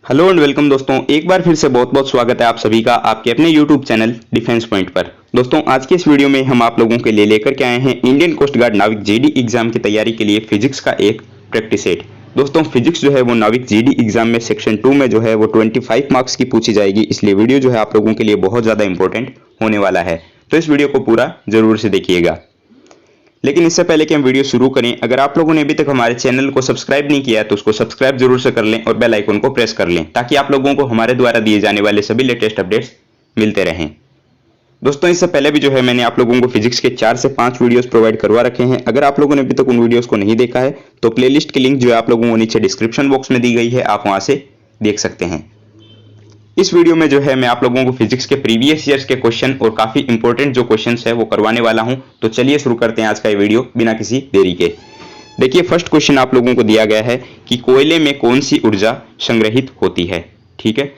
Hello and welcome दोस्तों, एक बार फिर से बहुत बहुत स्वागत है आप सभी का आपके अपने यूट्यूब चैनल डिफेंस पॉइंट पर। दोस्तों आज के इस वीडियो में हम आप लोगों के लिए लेकर के आए हैं इंडियन कोस्ट गार्ड नाविक जीडी एग्जाम की तैयारी के लिए फिजिक्स का एक प्रैक्टिस सेट। दोस्तों फिजिक्स जो है वो नाविक जीडी एग्जाम में सेक्शन 2 में जो है वो 25 मार्क्स की पूछी जाएगी, इसलिए वीडियो जो है आप लोगों के लिए बहुत ज़्यादा इंपॉर्टेंट होने वाला है। तो इस वीडियो को पूरा जरूर से देखिएगा। लेकिन इससे पहले कि हम वीडियो शुरू करें, अगर आप लोगों ने अभी तक हमारे चैनल को सब्सक्राइब नहीं किया है तो उसको सब्सक्राइब जरूर से कर लें और बेल आइकन को प्रेस कर लें ताकि आप लोगों को हमारे द्वारा दिए जाने वाले सभी लेटेस्ट अपडेट्स मिलते रहें। दोस्तों इससे पहले भी जो है मैंने आप लोगों को फिजिक्स के 4 से 5 वीडियोस प्रोवाइड करवा रखे हैं। अगर आप लोगों ने अभी तक उन वीडियोस को नहीं देखा है तो प्लेलिस्ट की लिंक जो है आप लोगों को नीचे डिस्क्रिप्शन बॉक्स में दी गई है, आप वहां से देख सकते हैं। इस वीडियो में जो है मैं आप लोगों को फिजिक्स के प्रीवियस ईयर्स के क्वेश्चन और काफी इंपॉर्टेंट जो क्वेश्चंस है वो करवाने वाला हूं। तो चलिए शुरू करते हैं आज का ये वीडियो बिना किसी देरी के। देखिए फर्स्ट क्वेश्चन आप लोगों को दिया गया है कि कोयले में कौन सी ऊर्जा संग्रहित होती है। ठीक है,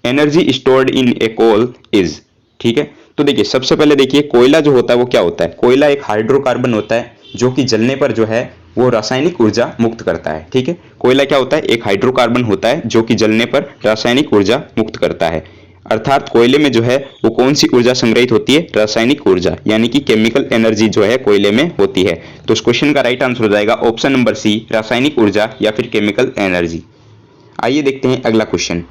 energy stored in a coal is. ठीक है, तो देखिए सबसे पहले देखिए कोयला जो होता है वो क्या होता है। कोयला एक हाइड्रोकार्बन होता है जो कि जलने पर जो है वो रासायनिक ऊर्जा मुक्त करता है। ठीक है, कोयला क्या होता है, एक हाइड्रोकार्बन होता है जो कि जलने पर रासायनिक ऊर्जा मुक्त करता है। अर्थात कोयले में जो है वो कौन सी ऊर्जा संग्रहित होती है, रासायनिक ऊर्जा, यानी कि केमिकल एनर्जी जो है कोयले में होती है। तो इस क्वेश्चन का राइट आंसर हो जाएगा ऑप्शन नंबर सी, रासायनिक ऊर्जा या फिर केमिकल एनर्जी। आइए देखते हैं अगला क्वेश्चन।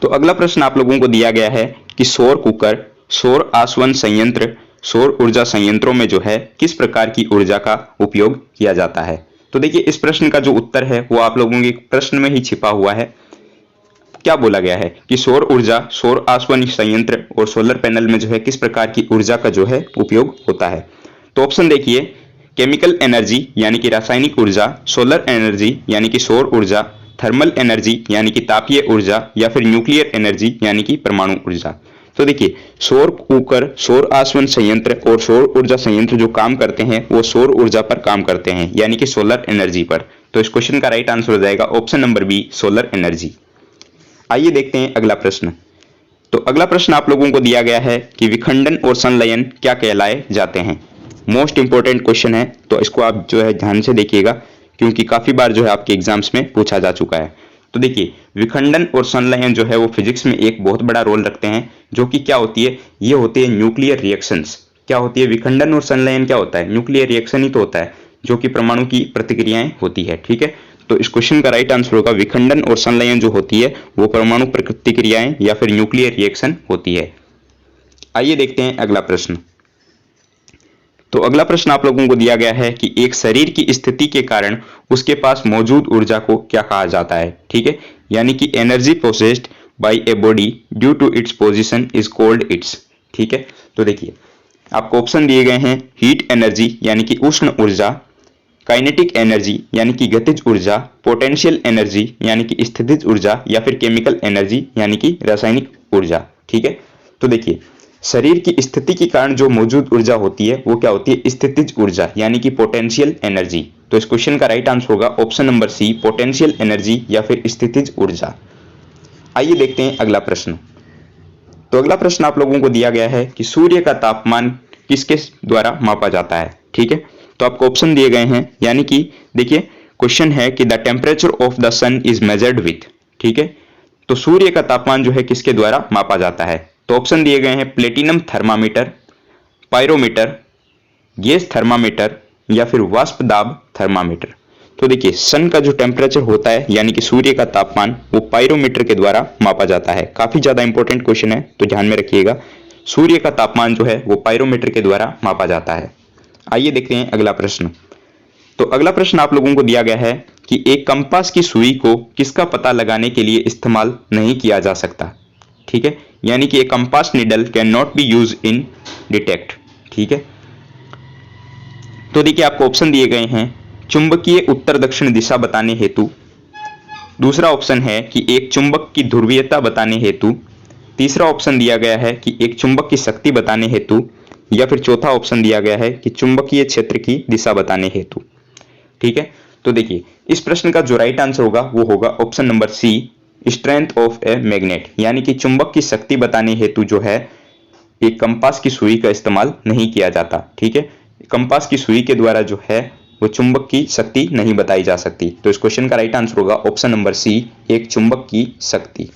तो अगला प्रश्न आप लोगों को दिया गया है कि सौर कुकर, सौर आसवन संयंत्र, सौर ऊर्जा संयंत्रों में जो है किस प्रकार की ऊर्जा का उपयोग किया जाता है। तो देखिए इस प्रश्न का जो उत्तर है वो आप लोगों के प्रश्न में ही छिपा हुआ है। क्या बोला गया है कि सौर ऊर्जा, सौर आसवन संयंत्र और सोलर पैनल में जो है किस प्रकार की ऊर्जा का जो है उपयोग होता है। तो ऑप्शन देखिए, केमिकल एनर्जी यानी कि रासायनिक ऊर्जा, सोलर एनर्जी यानी कि सौर ऊर्जा, थर्मल एनर्जी यानी कि तापीय ऊर्जा या फिर न्यूक्लियर एनर्जी यानी कि परमाणु ऊर्जा। तो देखिए सौर कुकर, सौर आसवन संयंत्र और सौर ऊर्जा संयंत्र जो काम करते हैं वो सौर ऊर्जा पर काम करते हैं, यानी कि सोलर एनर्जी पर। तो इस क्वेश्चन का राइट आंसर हो जाएगा option number B, solar energy. आइए देखते हैं अगला प्रश्न। तो अगला प्रश्न आप लोगों को दिया गया है कि विखंडन और संलयन क्या कहलाए जाते हैं। मोस्ट इंपॉर्टेंट क्वेश्चन है, तो इसको आप जो है ध्यान से देखिएगा क्योंकि काफी बार जो है आपके एग्जाम्स में पूछा जा चुका है। तो देखिए विखंडन और संलयन जो है वो फिजिक्स में एक बहुत बड़ा रोल रखते हैं, जो कि क्या होती है, ये होती है न्यूक्लियर रिएक्शंस। क्या होती है विखंडन और संलयन, क्या होता है, न्यूक्लियर रिएक्शन ही तो होता है जो कि परमाणु की प्रतिक्रियाएं होती है। ठीक है, तो इस क्वेश्चन का राइट आंसर होगा विखंडन और संलयन जो होती है वो परमाणु प्रतिक्रियाएं या फिर न्यूक्लियर रिएक्शन होती है। आइए देखते हैं अगला प्रश्न। तो अगला प्रश्न आप लोगों को दिया गया है कि एक शरीर की स्थिति के कारण उसके पास मौजूद ऊर्जा को क्या कहा जाता है। ठीक है, यानी कि energy processed by a body due to its position is called its. ठीक है, तो देखिए आपको ऑप्शन दिए गए हैं, हीट एनर्जी यानी कि उष्ण ऊर्जा, काइनेटिक एनर्जी यानी कि गतिज ऊर्जा, पोटेंशियल एनर्जी यानी कि स्थितिज ऊर्जा या फिर केमिकल एनर्जी यानी कि रासायनिक ऊर्जा। ठीक है, तो देखिए शरीर की स्थिति के कारण जो मौजूद ऊर्जा होती है वो क्या होती है, स्थितिज ऊर्जा यानी कि पोटेंशियल एनर्जी। तो इस क्वेश्चन का राइट आंसर होगा option number C, potential energy या फिर स्थितिज ऊर्जा। आइए देखते हैं अगला प्रश्न। तो अगला प्रश्न आप लोगों को दिया गया है कि सूर्य का तापमान किसके द्वारा मापा जाता है। ठीक है, तो आपको ऑप्शन दिए गए हैं, यानी कि देखिए क्वेश्चन है कि the temperature of the sun is measured with. ठीक है, तो सूर्य का तापमान जो है किसके द्वारा मापा जाता है। तो ऑप्शन दिए गए हैं, platinum thermometer, pyrometer, gas thermometer या फिर वाष्प दाब थर्मामीटर। तो देखिए सन का जो टेम्परेचर होता है यानी कि सूर्य का तापमान वो पायरोमीटर के द्वारा मापा जाता है। काफी ज्यादा इंपॉर्टेंट क्वेश्चन है तो ध्यान में रखिएगा, सूर्य का तापमान जो है वो पायरोमीटर के द्वारा मापा जाता है। आइए देखते हैं अगला प्रश्न। तो अगला प्रश्न आप लोगों को दिया गया है कि एक कंपास की सुई को किसका पता लगाने के लिए इस्तेमाल नहीं किया जा सकता। ठीक है, यानी कि a compass needle can not be use in detect. ठीक है, तो देखिए आपको ऑप्शन दिए गए हैं, चुंबकीय उत्तर दक्षिण दिशा बताने हेतु, दूसरा ऑप्शन है कि एक चुंबक की ध्रुवीयता बताने हेतु, तीसरा ऑप्शन दिया गया है कि एक चुंबक की शक्ति बताने हेतु, या फिर चौथा ऑप्शन दिया गया है कि चुंबकीय क्षेत्र की दिशा बताने हेतु। ठीक है, तो देखिए इस प्रश्न का जो राइट आंसर होगा वो होगा option number C, strength of a magnet, यानी कि चुंबक की शक्ति बताने हेतु जो है एक कंपास की सुई का इस्तेमाल नहीं किया जाता। ठीक है, कंपास की सुई के द्वारा जो है वो चुंबक की शक्ति नहीं बताई जा सकती। तो इस क्वेश्चन का राइट आंसर होगा ऑप्शन नंबर सी, एक चुंबक की शक्ति।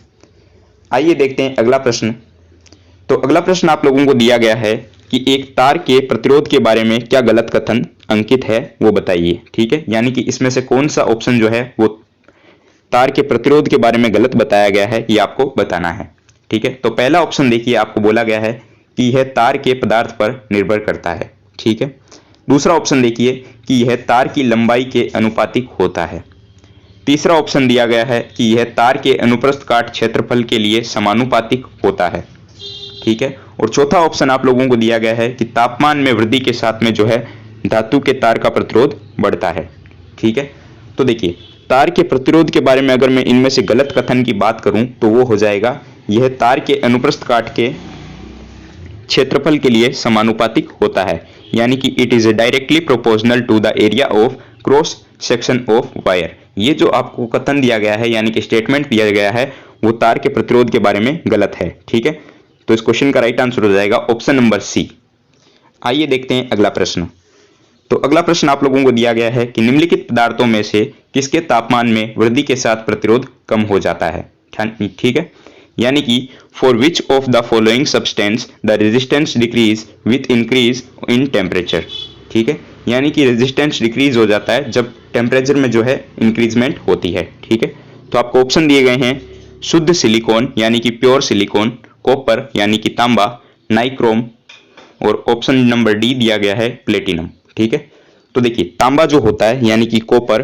आइए देखते हैं अगला प्रश्न। तो अगला प्रश्न आप लोगों को दिया गया है कि एक तार के प्रतिरोध के बारे में क्या गलत कथन अंकित है वो बताइए। ठीक है, यानी कि इसमें से कौन सा ऑप्शन जो है वो तार के प्रतिरोध के बारे में गलत बताया गया है, ये आपको बताना है। ठीक है, तो पहला ऑप्शन देखिए, आपको बोला गया है कि यह तार के पदार्थ पर निर्भर करता है। ठीक है, दूसरा ऑप्शन देखिए कि यह तार की लंबाई के अनुपातिक होता है। तीसरा ऑप्शन दिया गया है कि यह तार के अनुप्रस्थ काट क्षेत्रफल के लिए समानुपातिक होता है। ठीक है, और चौथा ऑप्शन आप लोगों को दिया गया है कि तापमान में वृद्धि के साथ में जो है धातु के तार का प्रतिरोध बढ़ता है। ठीक है, तो देखिए तार के प्रतिरोध के बारे में अगर मैं इनमें से गलत कथन की बात करूं तो वो हो जाएगा, यह तार के अनुप्रस्थ काट के क्षेत्रफल के लिए समानुपातिक होता है, यानी कि it is directly proportional to the area of cross section of wire. ये जो आपको कथन दिया गया है यानी कि स्टेटमेंट दिया गया है वो तार के प्रतिरोध के बारे में गलत है। ठीक है, तो इस क्वेश्चन का राइट आंसर हो जाएगा ऑप्शन नंबर सी। आइए देखते हैं अगला प्रश्न। तो अगला प्रश्न आप लोगों को दिया गया है कि निम्नलिखित पदार्थों में से किसके तापमान में वृद्धि के साथ प्रतिरोध कम हो जाता है। ठीक है, यानी कि for which of the following substance the resistance decrease with increase in temperature. ठीक है, यानी कि रेजिस्टेंस डिक्रीज हो जाता है जब टेम्परेचर में जो है इंक्रीजमेंट होती है। ठीक है, तो आपको ऑप्शन दिए गए हैं शुद्ध सिलिकॉन यानी कि प्योर सिलिकॉन, कॉपर यानी कि तांबा, नाइक्रोम, और ऑप्शन नंबर डी दिया गया है प्लेटिनम। ठीक है, तो देखिए तांबा जो होता है यानी कि कॉपर,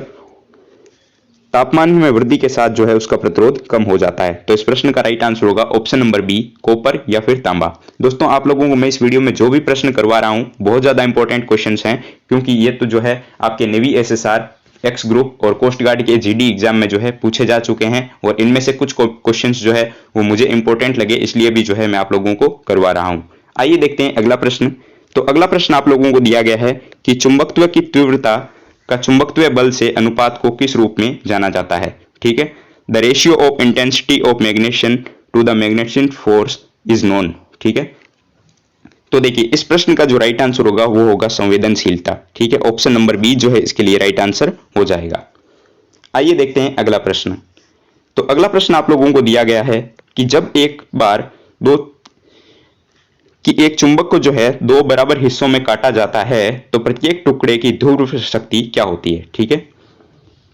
तापमान में वृद्धि के साथ जो है उसका प्रतिरोध कम हो जाता है। तो इस प्रश्न का राइट आंसर होगा ऑप्शन नंबर बी, कॉपर या फिर तांबा। दोस्तों आप लोगों को मैं इस वीडियो में जो भी प्रश्न करवा रहा हूं बहुत ज्यादा इंपॉर्टेंट क्वेश्चंस हैं, क्योंकि ये तो जो है आपके नेवी एसएसआर, एक्स ग्रुप और कोस्ट गार्ड के जीडी एग्जाम में जो है पूछे जा चुके हैं, और इनमें से कुछ क्वेश्चंस जो है वो मुझे इंपॉर्टेंट लगे, इसलिए भी जो है मैं आप लोगों को करवा रहा हूं। आइए देखते हैं अगला प्रश्न। तो अगला प्रश्न आप लोगों को दिया गया है कि चुंबकत्व की तीव्रता का चुंबकत्व बल से अनुपात को किस रूप में जाना जाता है। ठीक है, the ratio of intensity of magnetic to the magnetic force is known. ठीक है, तो देखिए इस प्रश्न का जो राइट आंसर होगा वो होगा संवेदनशीलता। ठीक है, ऑप्शन नंबर बी जो है इसके लिए राइट आंसर हो जाएगा। आइए देखते हैं अगला प्रश्न। तो अगला प्रश्न आप लोगों को दिया गया है कि जब एक चुंबक को जो है दो बराबर हिस्सों में काटा जाता है तो प्रत्येक टुकड़े की ध्रुव शक्ति क्या होती है। ठीक है,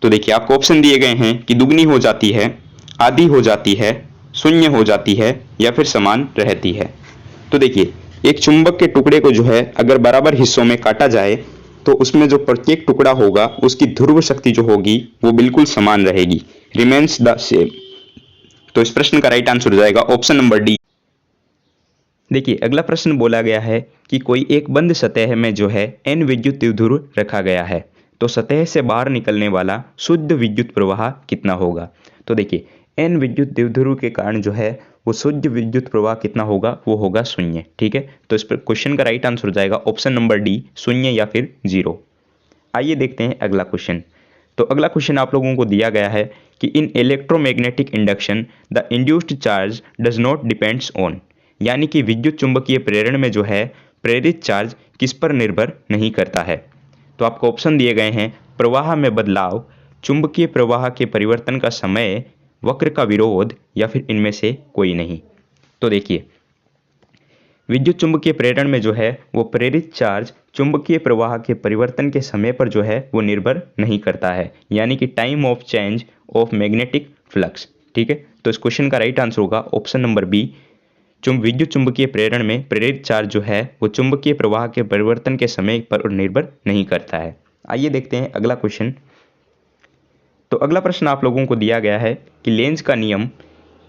तो देखिए आपको ऑप्शन दिए गए हैं कि दुगनी हो जाती है, आधी हो जाती है, शून्य हो जाती है या फिर समान रहती है। तो देखिए एक चुंबक के टुकड़े को जो है अगर बराबर हिस्सों में काटा जाए तो उसमें जो प्रत्येक टुकड़ा होगा उसकी ध्रुव शक्ति जो होगी वो बिल्कुल समान रहेगी, रिमेन्स द सेम। तो इस प्रश्न का राइट आंसर हो जाएगा ऑप्शन नंबर डी। देखिए अगला प्रश्न बोला गया है कि कोई एक बंद सतह में जो है n विद्युत द्विध्रुव रखा गया है, तो सतह से बाहर निकलने वाला शुद्ध विद्युत प्रवाह कितना होगा। तो देखिए n विद्युत द्विध्रुव के कारण जो है वो शुद्ध विद्युत प्रवाह कितना होगा, वो होगा शून्य। ठीक है, तो इस पर क्वेश्चन का राइट आंसर हो जाएगा ऑप्शन नंबर डी, शून्य या फिर 0। आइए देखते हैं अगला क्वेश्चन। तो अगला क्वेश्चन आप लोगों को दिया गया है कि in electromagnetic induction the induced charge does not depends on, यानी कि विद्युत चुंबकीय प्रेरण में जो है प्रेरित चार्ज किस पर निर्भर नहीं करता है। तो आपको ऑप्शन दिए गए हैं प्रवाह में बदलाव, चुंबकीय प्रवाह के परिवर्तन का समय, वक्र का विरोध या फिर इनमें से कोई नहीं। तो देखिए विद्युत चुंबकीय प्रेरण में जो है वो प्रेरित चार्ज चुंबकीय प्रवाह के परिवर्तन के समय पर जो है वो निर्भर नहीं करता है, यानी कि time of change of magnetic flux. ठीक है, तो इस क्वेश्चन का राइट आंसर होगा ऑप्शन नंबर बी, विद्युत चुंबकीय प्रेरण में प्रेरित चार्ज जो है वो चुंबकीय प्रवाह के परिवर्तन के समय पर निर्भर नहीं करता है। आइए देखते हैं अगला क्वेश्चन। तो अगला प्रश्न आप लोगों को दिया गया है कि लेंज का नियम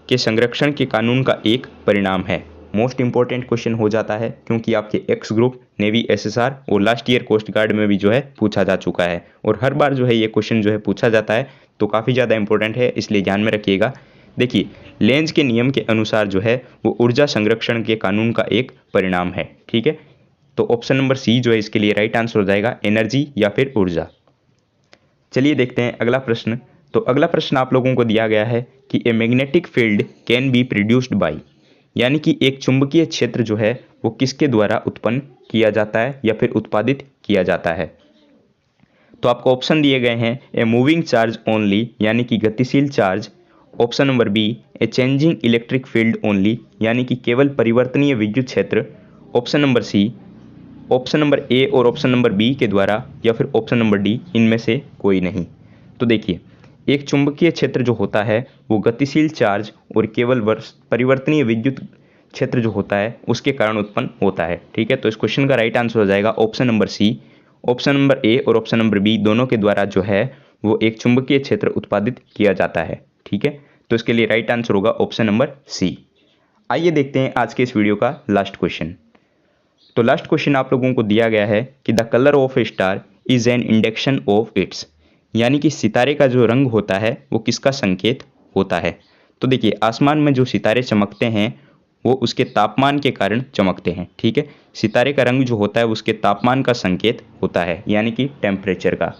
के संरक्षण के कानून का एक परिणाम है। मोस्ट इंपॉर्टेंट क्वेश्चन हो जाता है क्योंकि आपके एक्स ग्रुप, नेवी एसएसआर और लास्ट ईयर कोस्ट गार्ड में भी जो है पूछा जा चुका है, और हर बार जो है ये क्वेश्चन जो है पूछा जाता है, तो काफ़ी ज़्यादा इंपॉर्टेंट है, इसलिए ध्यान में रखिएगा। देखिए लेंज के नियम के अनुसार जो है वो ऊर्जा संरक्षण के कानून का एक परिणाम है। ठीक है, तो ऑप्शन नंबर सी जो है इसके लिए राइट आंसर हो जाएगा, एनर्जी या फिर ऊर्जा। चलिए देखते हैं अगला प्रश्न। तो अगला प्रश्न आप लोगों को दिया गया है कि a magnetic field can be produced by, यानी कि एक चुंबकीय क्षेत्र जो है वो किसके द्वारा उत्पन्न किया जाता है या फिर उत्पादित किया जाता है। तो आपको ऑप्शन दिए गए हैं ए मूविंग चार्ज ओनली यानी कि गतिशील charge, option number B a changing electric field only यानी कि केवल परिवर्तनीय विद्युत क्षेत्र, option number C option number A और ऑप्शन नंबर बी के द्वारा, या फिर ऑप्शन नंबर डी इनमें से कोई नहीं। तो देखिए, एक चुंबकीय क्षेत्र जो होता है वो गतिशील चार्ज और केवल परिवर्तनीय विद्युत क्षेत्र जो होता है उसके कारण उत्पन्न होता है। ठीक है, तो इस क्वेश्चन का राइट आंसर हो जाएगा option number C. Option number A और ऑप्शन नंबर बी दोनों के द्वारा जो है वो एक चुंबकीय क्षेत्र उत्पादित किया जाता है। ठीक है, तो इसके लिए राइट आंसर होगा ऑप्शन नंबर सी। आइए देखते हैं आज के इस वीडियो का लास्ट क्वेश्चन। तो लास्ट क्वेश्चन आप लोगों को दिया गया है कि the colour of A star is an indication of its, यानी कि सितारे का जो रंग होता है वो किसका संकेत होता है। तो देखिए, आसमान में जो सितारे चमकते हैं वो उसके तापमान के कारण चमकते हैं। ठीक है, सितारे का रंग जो होता है उसके तापमान का संकेत होता है, यानी कि टेम्परेचर का।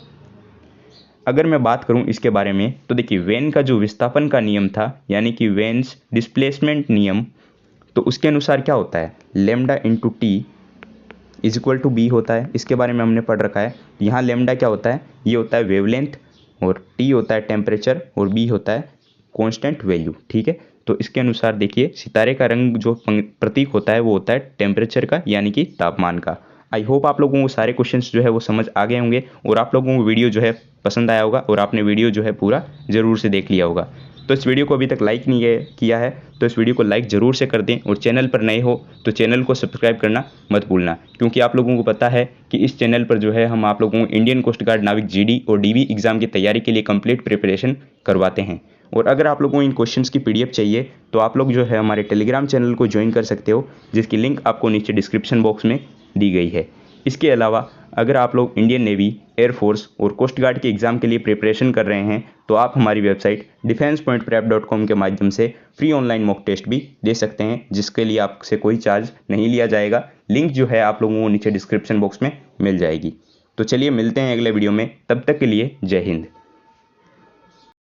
अगर मैं बात करूं इसके बारे में तो देखिए, वेन का जो विस्थापन का नियम था यानी कि वेन्स डिस्प्लेसमेंट नियम, तो उसके अनुसार क्या होता है, lambda into T is equal to B होता है। इसके बारे में हमने पढ़ रखा है। यहाँ लेमडा क्या होता है, ये होता है वेवलेंथ, और टी होता है टेम्परेचर, और बी होता है कांस्टेंट वैल्यू। ठीक है, तो इसके अनुसार देखिए, सितारे का रंग जो प्रतीक होता है वो होता है टेम्परेचर का, यानी कि तापमान का। आई होप आप लोगों को सारे क्वेश्चंस जो है वो समझ आ गए होंगे और आप लोगों को वीडियो जो है पसंद आया होगा और आपने वीडियो जो है पूरा ज़रूर से देख लिया होगा। तो इस वीडियो को अभी तक लाइक नहीं किया है तो इस वीडियो को लाइक ज़रूर से कर दें, और चैनल पर नए हो तो चैनल को सब्सक्राइब करना मत भूलना, क्योंकि आप लोगों को पता है कि इस चैनल पर जो है हम आप लोगों को इंडियन कोस्ट गार्ड नाविक जीडी और डीवी एग्ज़ाम की तैयारी के लिए कंप्लीट प्रिपरेशन करवाते हैं। और अगर आप लोगों को इन क्वेश्चंस की पीडीएफ चाहिए तो आप लोग जो है हमारे टेलीग्राम चैनल को ज्वाइन कर सकते हो, जिसकी लिंक आपको नीचे डिस्क्रिप्शन बॉक्स में दी गई है। इसके अलावा अगर आप लोग इंडियन नेवी, एयरफोर्स और कोस्ट गार्ड के एग्ज़ाम के लिए प्रिपरेशन कर रहे हैं तो आप हमारी वेबसाइट defensepointprep.com के माध्यम से फ्री ऑनलाइन मॉक टेस्ट भी दे सकते हैं, जिसके लिए आपसे कोई चार्ज नहीं लिया जाएगा। लिंक जो है आप लोगों को नीचे डिस्क्रिप्शन बॉक्स में मिल जाएगी। तो चलिए मिलते हैं अगले वीडियो में, तब तक के लिए जय हिंद।